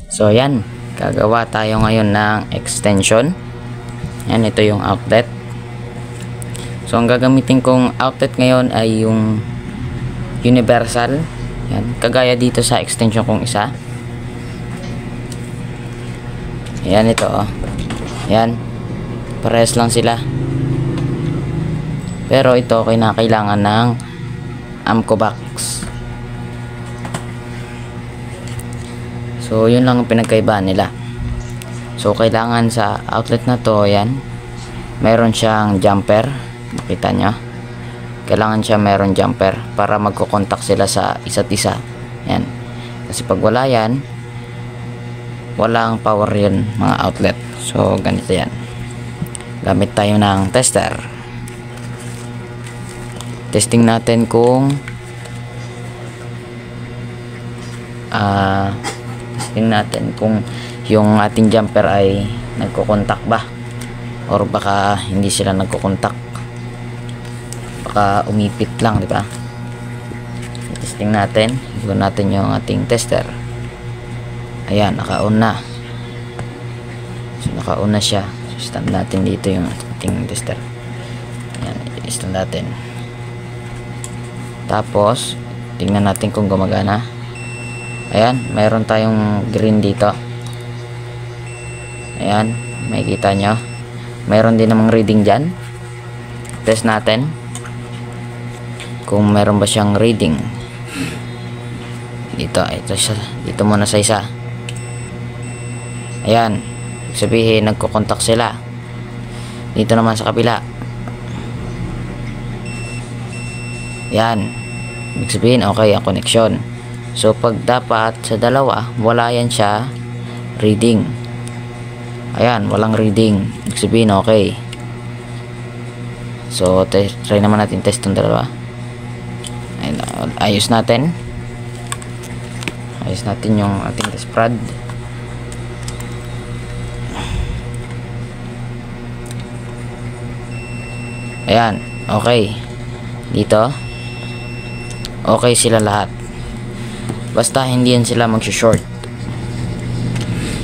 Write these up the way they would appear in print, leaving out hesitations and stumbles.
So yan, gagawa tayo ngayon ng extension. Yan, ito yung outlet. So ang gagamitin kong outlet ngayon ay yung universal. Yan, kagaya dito sa extension kong isa. Yan, ito oh. Yan, parehas lang sila. Pero ito kailangan ng Amco box. So yun lang ang pinagkaibaan nila. So kailangan sa outlet na to, yan, mayroon siyang jumper. Makita nyo, kailangan siya mayroon jumper para magko-contact sila sa isa't isa. Yan, kasi pag wala yan, walang power yun mga outlet. So ganito yan. Gamit tayo ng tester. Testing natin kung yung ating jumper ay nagko-contact ba, or baka hindi sila nagko-contact, baka umipit lang, di ba? Testing natin. Gawin natin yung ating tester. Ayan, naka-on na. So naka-on na siya. So stand natin dito yung ating tester. Ayan, i-stand natin. Tapos tingnan natin kung gumagana. Ayan, mayroon tayong green dito. Ayan, makikita nyo, mayroon din namang reading dyan. Test natin kung meron ba siyang reading. Dito muna sa isa. Ayan, sabihin nagko-contact sila. Dito naman sa kabila. Yan, ibig sabihin okay ang connection. So pag dapat sa dalawa wala yan siya reading, ayan, walang reading, ibig sabihin okay. So try naman natin test yung dalawa. Ayan, ayos natin yung ating test prod. Ayan, okay. Dito okay sila lahat, basta hindi yan sila mag-short.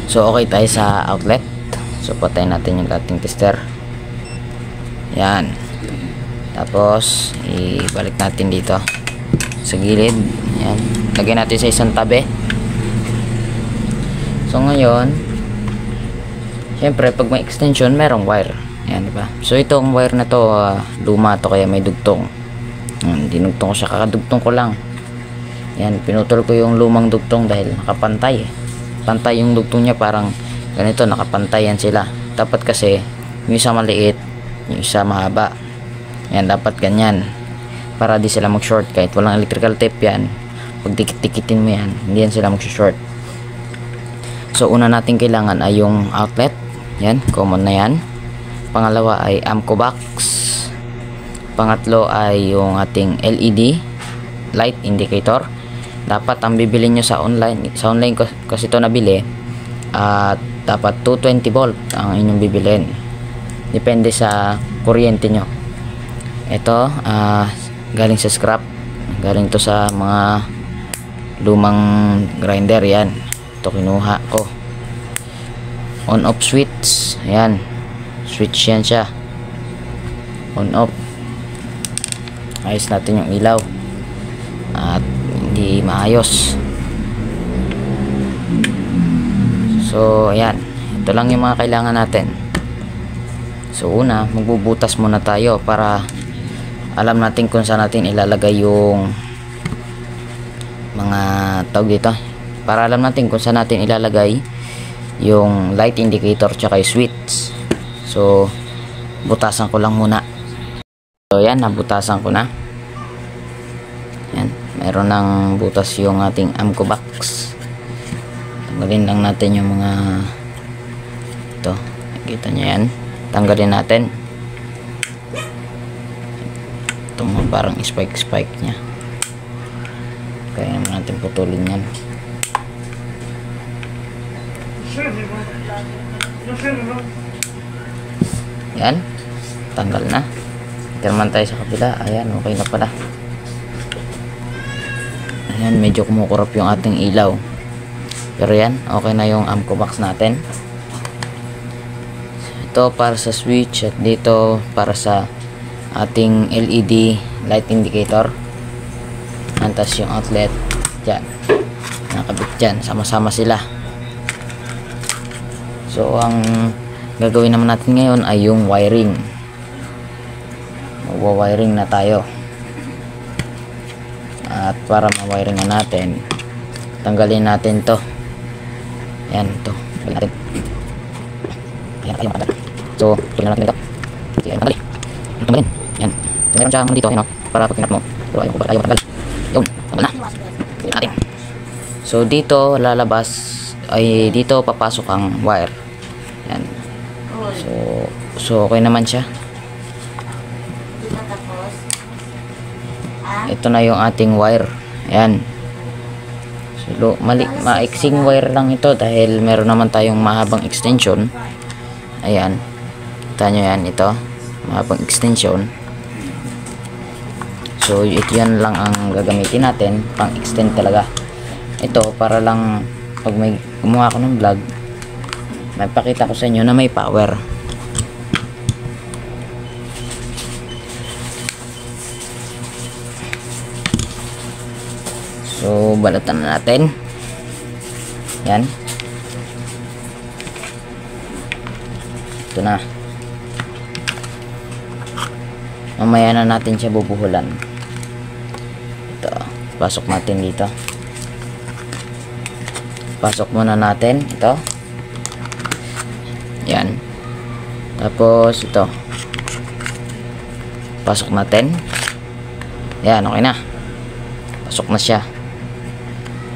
So okay tayo sa outlet. So patayin natin yung ating tester. Yan, tapos ibalik natin dito sa gilid. Yan, lagyan natin sa isang tabi. So ngayon, syempre pag may extension merong wire. Yan, diba? So itong wire na to luma to, kaya may dugtong. Dinugtong ko siya, kakadugtong ko lang. Yan, pinutol ko yung lumang dugtong dahil nakapantay. Pantay yung dugtong niya, parang ganito, nakapantay yan sila. Dapat kasi yung isa maliit, yung isa mahaba. Yan, dapat ganyan para di sila mag-short. Kahit walang electrical tape yan, pag dikit-dikitin mo yan, hindi yan sila mag-short. So una natin kailangan ay yung outlet. Yan, common na yan. Pangalawa ay Amco box. Pangatlo ay yung ating LED light indicator. Dapat ang bibili nyo sa online kasi ito nabili, dapat 220 volt ang inyong bibilin, depende sa kuryente nyo. Ito galing sa scrap, galing to sa mga lumang grinder. Yan, ito kinuha ko. On off switch, ayan, switch yan siya, on off. Ayos natin yung ilaw at hindi maayos. So ayan, ito lang yung mga kailangan natin. So una, magbubutas muna tayo para alam natin kung saan natin ilalagay yung mga tawag dito, para alam natin kung saan natin ilalagay yung light indicator tsaka yung switch. So butasan ko lang muna. So yan, nabutasan ko na. Yan, meron ng butas yung ating Amco box. Tanggalin lang natin yung mga ito, nakikita nyo yan, tanggalin natin itong mga parang spike nya, kaya naman natin putulin yan. Yan, tanggal na. Ito naman tayo sa kabila. Ayan, okay na pala. Ayan, medyo kumukurap yung ating ilaw. Pero yan, okay na yung Amco Max natin. Ito para sa switch at dito para sa ating LED light indicator. Antas yung outlet dyan, nakabit dyan, sama-sama sila. So ang gagawin naman natin ngayon ay yung wiring. Magwa-wiring na tayo. At para ma-wiring na natin, tanggalin natin to. Yan, to tanggalin natin. Yan, so tanggalin natin ito. Yan, tanggalin. Yan, so meron siyang dito, no? Para pag pinat mo, so ayaw ko matanggal. Yun, tanggal na. Tanggalin natin. So dito lalabas, ay dito papasok ang wire. Yan. So okay naman siya. Ito na yung ating wire. Ayan. So maiksing wire lang ito dahil meron naman tayong mahabang extension. Ayan. Kita nyo yan, ito. Mahabang extension. So ito yan lang ang gagamitin natin, pang extend talaga. Ito para lang pag may gumawa ko ng vlog, may pakita ko sa inyo na may power. So balatan na natin. Yan. Ito na. Mamaya na natin siya bubuhulan. Ito, pasok natin dito. Pasok muna natin ito. Yan. Tapos ito. Pasok natin. Yan, okay na. Pasok na siya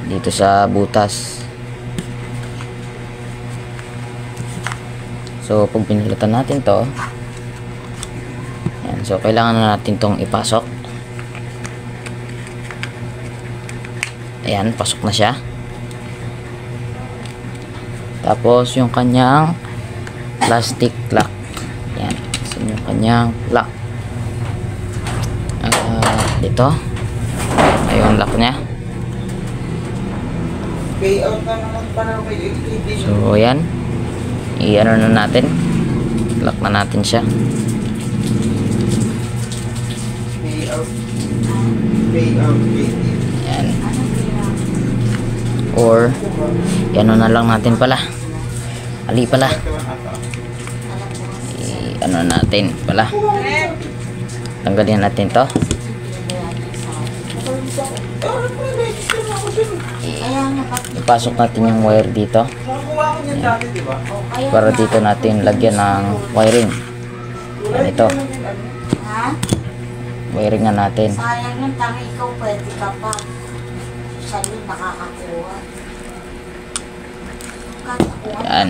dito sa butas. So pag pinulutan natin to, yan, so kailangan na natin tong ipasok. Ayan, pasok na siya. Tapos yung kanyang plastic lock. Yan, so yung kanyang lock. Dito ayun lock niya. So ayan, i-ano na natin, lock na natin siya. Ayan. Or i-ano na lang natin pala, ali pala, i-ano natin pala, tanggalin natin to. Ipasok natin yung wire dito. Ayan. Para dito natin lagyan ng wiring. Ayan, ito. Wiring na natin. Sayang yung tangi, ikaw pwede ka pa. Siya yung nakakakuha. Ayan.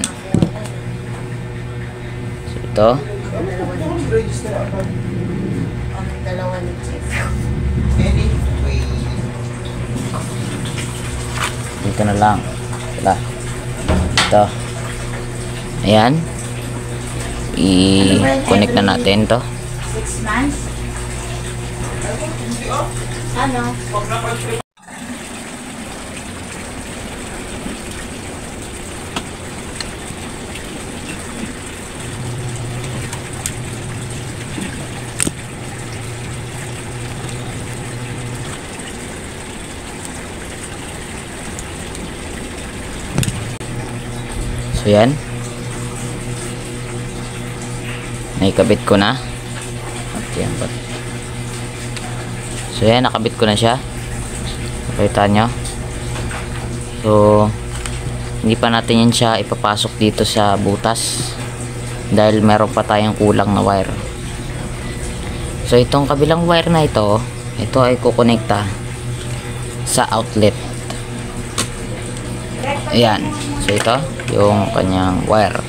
So ito. Ang dalawa ni Chief. Dito na lang. Wala. Ito. Ayan. I-connect na natin to. 6 months? Ano? So yan, naikabit ko na. So yan, nakabit ko na siya. Nakita nyo. So hindi pa natin yan siya ipapasok dito sa butas dahil meron pa tayong kulang na wire. So itong kabilang wire na ito ay kukonekta sa outlet. Ayan. So ito yung kanyang wire.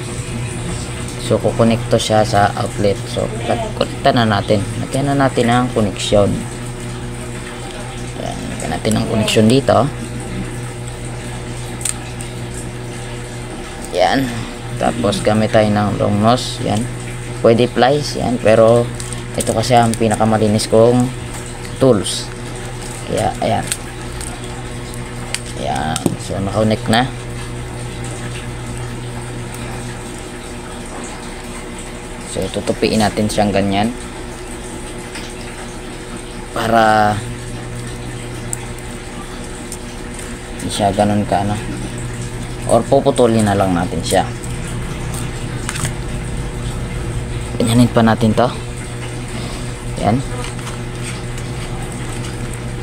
So kukonekto siya sa outlet. So konekta na natin. Lagyan na natin ang connection. Ayan, lagyan natin ang connection dito. Yan. Tapos gamit tayo ng long nose. Yan. Pwede plies. Yan. Pero ito kasi ang pinakamalinis kong tools. Kaya ayan. Ayan. So naka-connect na. So tutupiin natin siyang ganyan para hindi siya ganun ka ano, or puputulin na lang natin siya. Ganyanin pa natin to. Yan.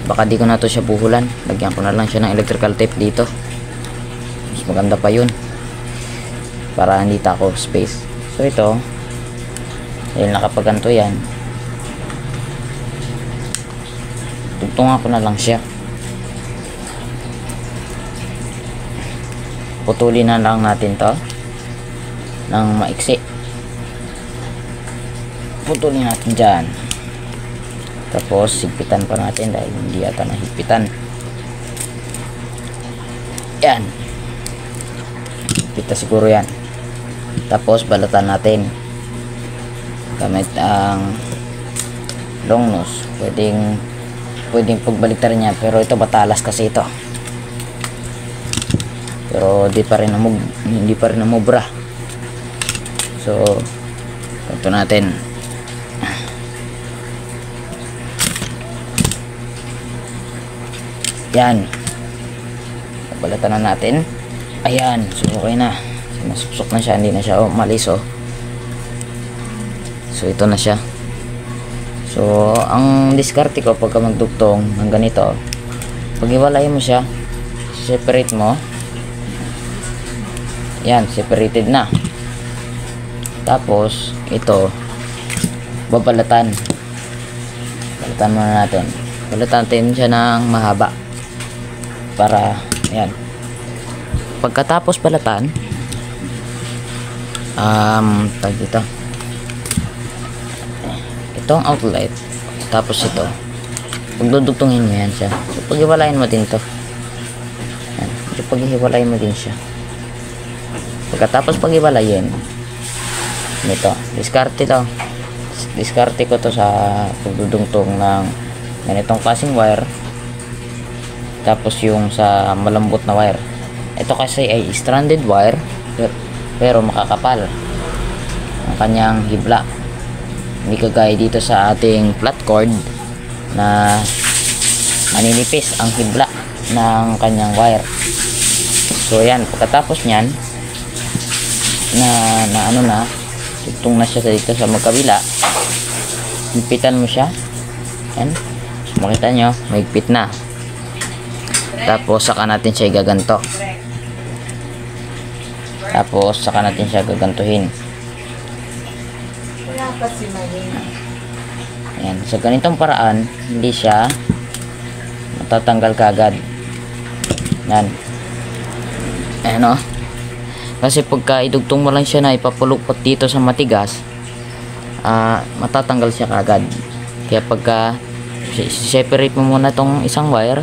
Baka di ko na to siya buhulan, lagyan ko na lang siya ng electrical tape dito, mas maganda pa yun para hindi tako space. So ito, dahil nakapaganto yan, tugtungan ko na lang siya. Putulin na lang natin to ng maiksi. Putulin natin dyan. Tapos higpitan pa natin dahil hindi yata nahigpitan. Yan. Higpita siguro yan. Tapos balatan natin gamit ang long nose. Pwedeng pagbaliktarin niya, pero ito batalas kasi ito. Pero hindi pa rin namubra. So ito natin. Yan. Balatan na natin. Ayan, so okay na. Nasuksok na siya, hindi na siya malis oh. So ito na siya. So ang diskarte ko pagka magdugtong ng ganito, pag-iwalay mo siya, separate mo. Yan, separated na. Tapos ito babalatan. Balatan muna natin. Balatan natin siya ng mahaba para ayan. Pagkatapos balatan, tag dito, itong outlet, tapos ito pagdudugtungin mo yan siya. So paghiwalayin mo din to. Yan. So paghiwalayin mo din siya. Pagkatapos paghiwalayin nito, diskarte ko to sa pagdudugtong ng ganitong klaseng wire. Tapos yung sa malambot na wire, ito kasi ay stranded wire pero makakapal ang kanyang hibla. Hindi kagaya dito sa ating flat cord na maninipis ang hibla ng kanyang wire. So yan, pagkatapos nyan na ano na, tugtong na siya dito sa magkabila, higpitan mo siya. Yan, so, makita nyo, mahigpit na. Tapos saka natin siya igaganto. Tapos saka natin siya gagantuhin. Wala pa si Maling. Ayan. So ganitong paraan, hindi siya matatanggal kaagad. Yan. Ayan o. Kasi pagka idugtong mo lang siya na ipapulukpot dito sa matigas, matatanggal siya kaagad. Kaya pagka separate mo muna tong isang wire,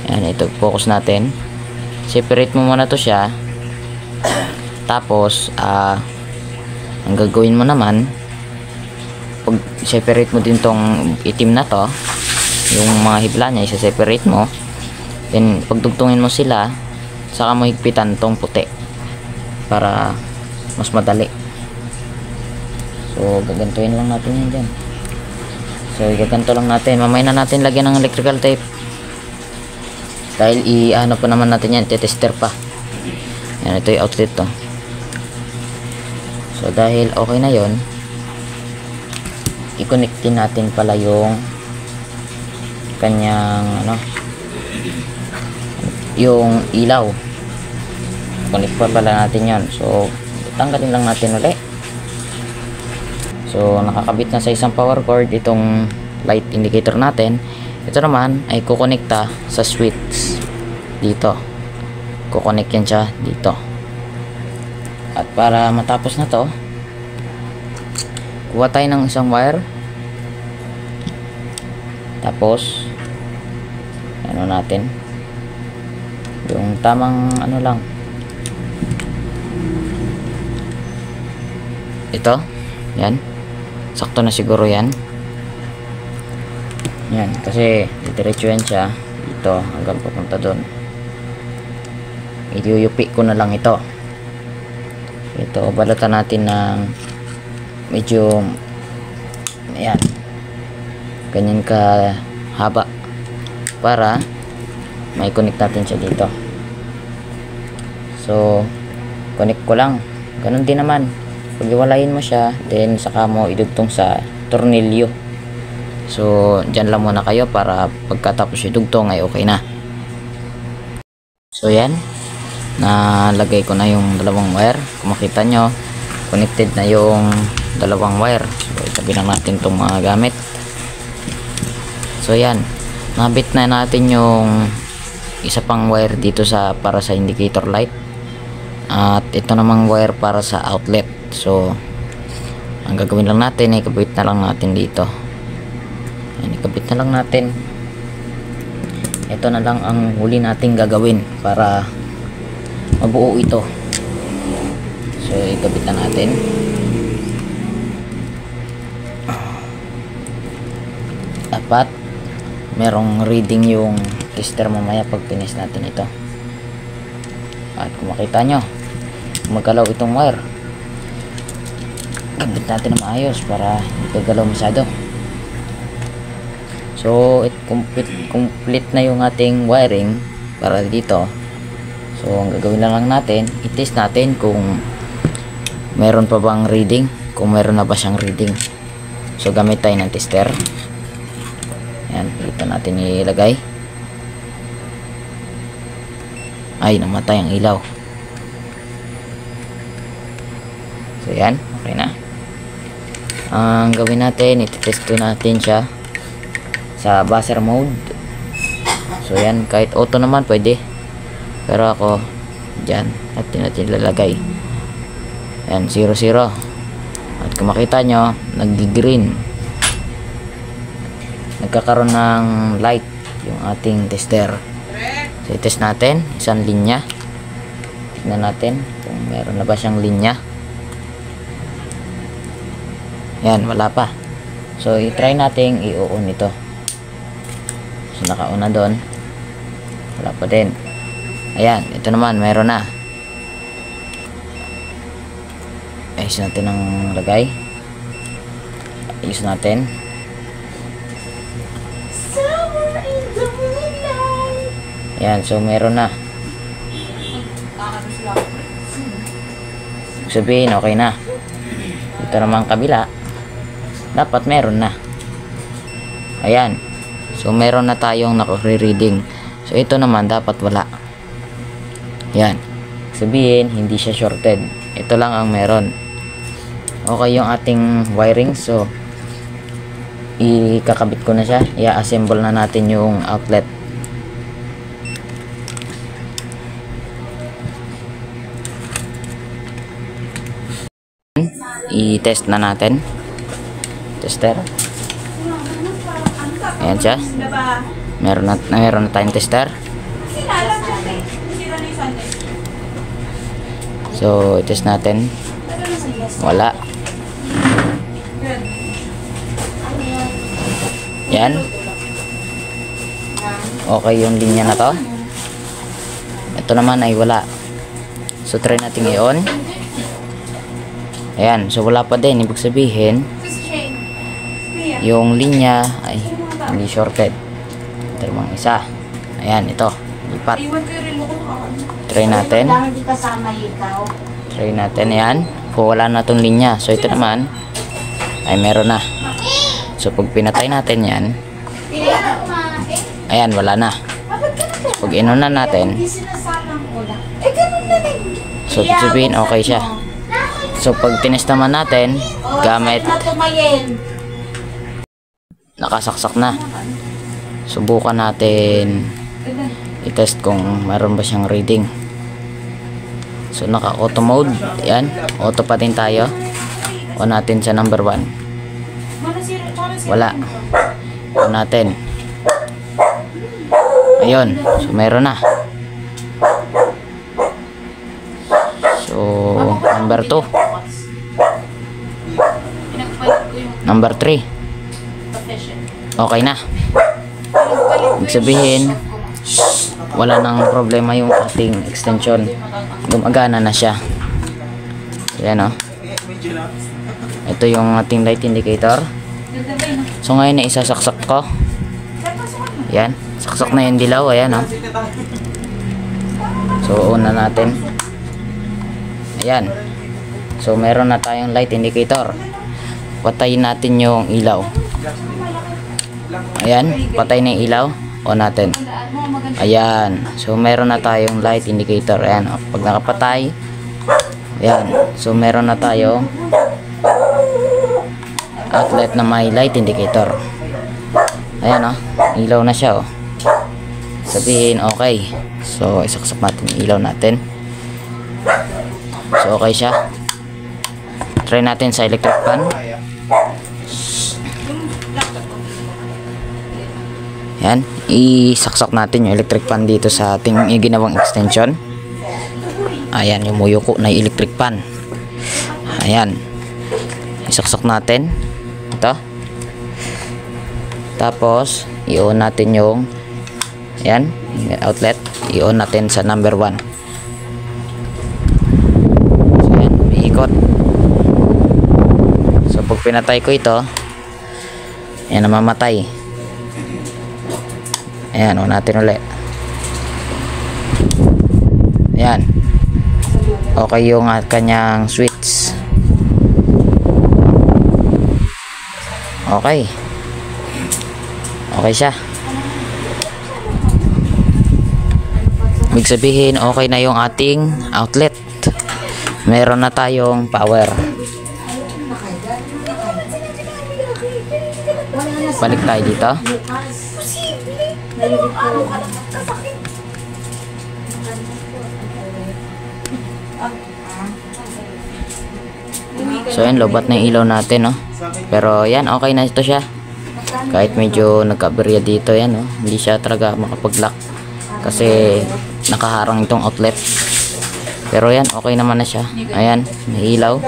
ayan, ito focus natin, separate mo muna to siya. Tapos ang gagawin mo naman, pag separate mo din tong itim na to, yung mga hibla niya isa-separate mo, then pagdugtungin mo sila, saka mo higpitan tong puti para mas madali. So gagantuin lang natin yan dyan. So gaganto lang natin, mamaya na natin lagyan ng electrical tape dahil i-ano pa naman natin yan, tester pa. Yan, ito yung outlet to. So dahil okay na yon, i-connectin natin pala yung kanyang ano, yung ilaw. Connect pa pala natin yan. So tanggalin lang natin ulit. So nakakabit na sa isang power cord itong light indicator natin. Ito naman ay kukonekta sa switch dito. Kukonek yan siya dito. At para matapos na to, kuha tayo ng isang wire. Tapos ano natin, yung tamang ano lang, ito, yan, sakto na siguro yan. Yan, kasi diretso yan siya dito hanggang papunta doon. Iyuyupi ko na lang ito. Ito, balatan natin ng medyo ayan, ganyan ka haba para may connect natin siya dito. So connect ko lang, ganun din naman, pag-iwalayin mo siya, then saka mo idugtong sa tornilyo. So dyan lang muna kayo para pagkatapos idugtong ay okay na. So yan, nalagay ko na yung dalawang wire. Kung makita nyo, connected na yung dalawang wire. So itabi lang natin itong mga gamit. So yan, nabit na natin yung isa pang wire dito sa para sa indicator light, at ito namang wire para sa outlet. So ang gagawin lang natin ay ikabit na lang natin dito. Yan, ikabit na lang natin. Ito na lang ang huli nating gagawin para mabuo ito. So ikabit na natin. Dapat merong reading yung tester mamaya pag finish natin ito. At kung makita nyo, magalaw itong wire, gabit natin na maayos para hindi kagalaw masyado. So complete na yung ating wiring para dito. So ang gagawin na lang natin, i-test natin kung meron pa bang reading, kung meron na ba siyang reading. So gamit tayo ng tester. Yan, dito natin ilagay. Ay, namatay ang ilaw. So yan, okay na. Ang gawin natin, iti-test natin siya sa buzzer mode. So yan, kahit auto naman pwede, pero ako dyan natin ilalagay. Yan, 0 0. At kung makita nyo, nag-green, nagkakaroon ng light yung ating tester. So i-test natin isang linya, tignan natin kung meron na ba siyang linya. Yan, wala pa. So i-try natin i-on ito. So naka-on na doon, wala pa din. Ayan, ito naman meron na. Ayos natin ang lagay, ayos natin. Yan, so meron na. Sabihin okay na. Ito naman kabila, dapat meron na. Ayan, so meron na tayong naka-reading. So ito naman dapat wala. Yan, sabihin hindi siya shorted. Ito lang ang meron. Okay yung ating wiring. So ikakabit ko na siya, i-assemble na natin yung outlet. I-test na natin. Tester. Ayan siya. Meron na tayong tester. So i-test natin. Wala. Yan. Okay yung linya na to. Ito naman ay wala. So try natin i-on. Ayan, so wala pa din. Ibig sabihin yung linya ay hindi shorted. Ito namang isa. Ayan, ito. Lipat. Try natin. Try natin. Ayan. Kung wala na itong linya. So ito naman ay meron na. So pag pinatay natin yan, ayan, wala na. Pag inon na natin, so sabihin okay siya. So pag tinest naman natin gamit, nakasaksak na. Subukan natin i-test kung mayroon ba siyang reading. So naka auto mode. Yan, auto pa din tayo. On natin sa number 1. Wala. On natin. Ayun, so meron na. So number 2, number 3, okay na. Ibig sabihin wala nang problema yung ating extension, gumagana na siya. Ayan o. Ito yung ating light indicator. So ngayon na isasaksak ko. Yan, saksak na yung dilaw. Ayan, oh. So una natin. Ayan. So meron na tayong light indicator. Patayin natin yung ilaw. Ayan, patay na yung ilaw. On natin. Ayan. So meron na tayong light indicator. Ayan, oh. Pag nakapatay, ayan. So meron na tayo outlet na may light indicator. Ayan, oh. Ilaw na siya, oh. Sabihin okay. So isaksak natin yung ilaw natin. So okay siya. Try natin sa electric fan. Yan, isaksak natin yung electric fan dito sa ating ginawang extension. Ayan, yung muyuko na electric fan. Ayan, isaksak natin ito. Tapos i-on natin yung ayan, outlet. I-on natin sa number 1. So ayan, iikot. So pag pinatay ko ito, ayan, namamatay. Ayan, on natin ulit. Ayan, okay yung kanyang switch. Okay. Okay siya. Ibig sabihin, okay na yung ating outlet. Meron na tayong power. Balik tayo dito. So yan, lobat na yung ilaw natin, no? Pero yan, okay na ito siya. Kahit medyo nagkaberya dito, yan, no? Hindi siya talaga makapag-lock kasi nakaharang itong outlet. Pero yan, okay naman na siya. Ayan, may ilaw.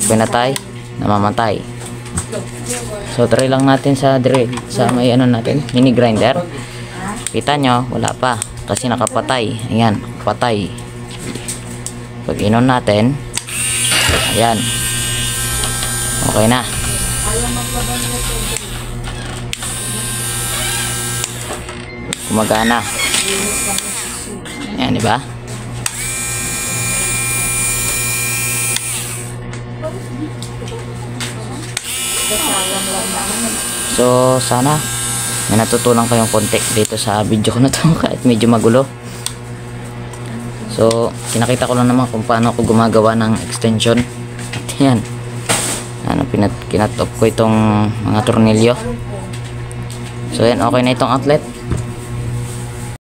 Pinatay, namamatay. So try lang natin sa drill, sa may ano natin, mini grinder. Kita nyo, wala pa kasi nakapatay. Ayan, patay. Pag inon natin, ayan, okay na. Gumagana. Ayan, diba? So sana may natutunan kayong konti dito sa video ko na to kahit medyo magulo. So pinakita ko lang naman kung paano ako gumagawa ng extension. At yan, ano, kinat off ko itong mga tornilyo. So yan, okay na itong outlet.